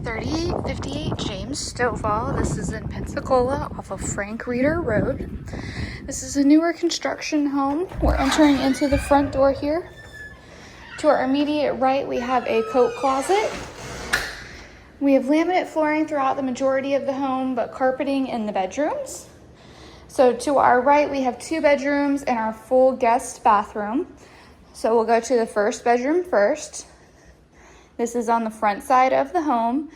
3858 James Stovall. This is in Pensacola off of Frank Reeder Road. This is a newer construction home. We're entering into the front door here. To our immediate right, we have a coat closet. We have laminate flooring throughout the majority of the home, but carpeting in the bedrooms. So to our right, we have 2 bedrooms and our full guest bathroom. So we'll go to the first bedroom first. This is on the front side of the home.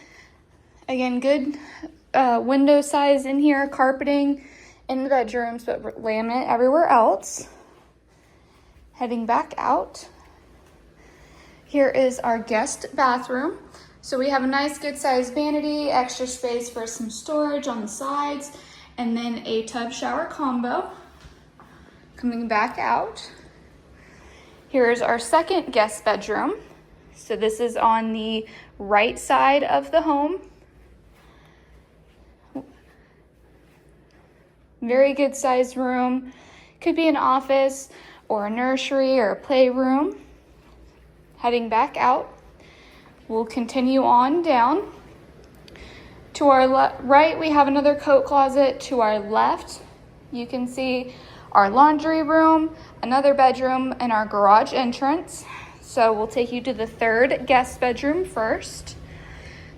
Again, good window size in here, carpeting in the bedrooms, but laminate everywhere else. Heading back out. Here is our guest bathroom. So we have a nice good size vanity, extra space for some storage on the sides, and then a tub shower combo. Coming back out. Here is our second guest bedroom. So this is on the right side of the home. Very good sized room. Could be an office or a nursery or a playroom. Heading back out. We'll continue on down. To our right, we have another coat closet. To our left, you can see our laundry room, another bedroom, and our garage entrance. So we'll take you to the third guest bedroom first.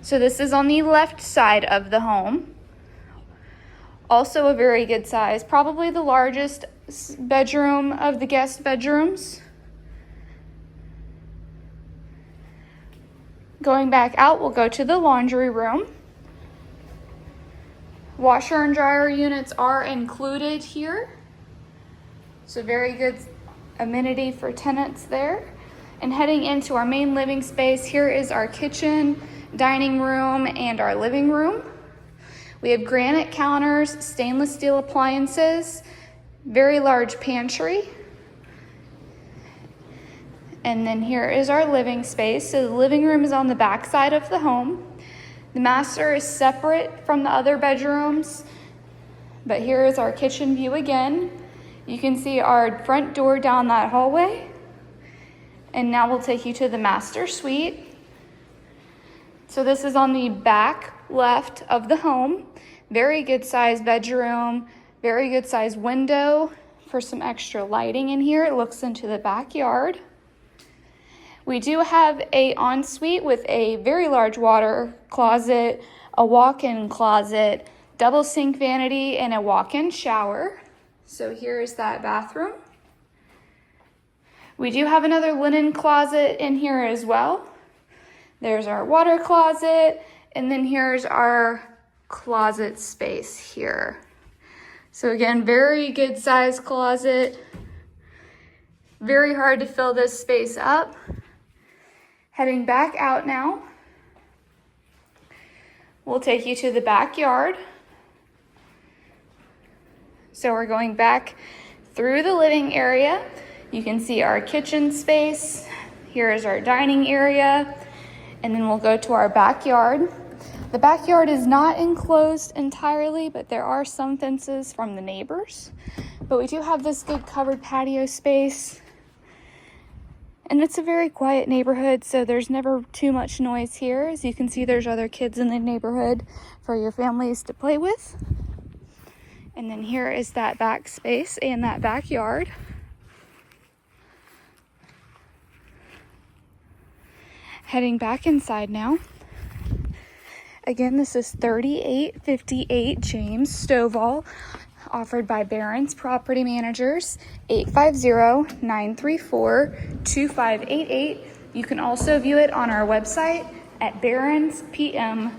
So this is on the left side of the home. Also a very good size, probably the largest bedroom of the guest bedrooms. Going back out, we'll go to the laundry room. Washer and dryer units are included here. So very good amenity for tenants there. And heading into our main living space, here is our kitchen, dining room, and our living room. We have granite counters, stainless steel appliances, very large pantry. And then here is our living space. So the living room is on the back side of the home. The master is separate from the other bedrooms, but here is our kitchen view again. You can see our front door down that hallway. And now we'll take you to the master suite. So this is on the back left of the home. Very good sized bedroom, very good sized window for some extra lighting in here. It looks into the backyard. We do have a ensuite with a very large water closet, a walk-in closet, double sink vanity, and a walk-in shower. So here is that bathroom. We do have another linen closet in here as well. There's our water closet, and then here's our closet space here. So again, very good size closet. Very hard to fill this space up. Heading back out now. We'll take you to the backyard. So we're going back through the living area. You can see our kitchen space. Here is our dining area. And then we'll go to our backyard. The backyard is not enclosed entirely, but there are some fences from the neighbors. But we do have this good covered patio space. And it's a very quiet neighborhood, so there's never too much noise here. As you can see, there's other kids in the neighborhood for your families to play with. And then here is that back space and that backyard. Heading back inside now. Again, this is 3858 James Stovall, offered by Barrons Property Managers, 850-934-2588. You can also view it on our website at BarronsPM.com.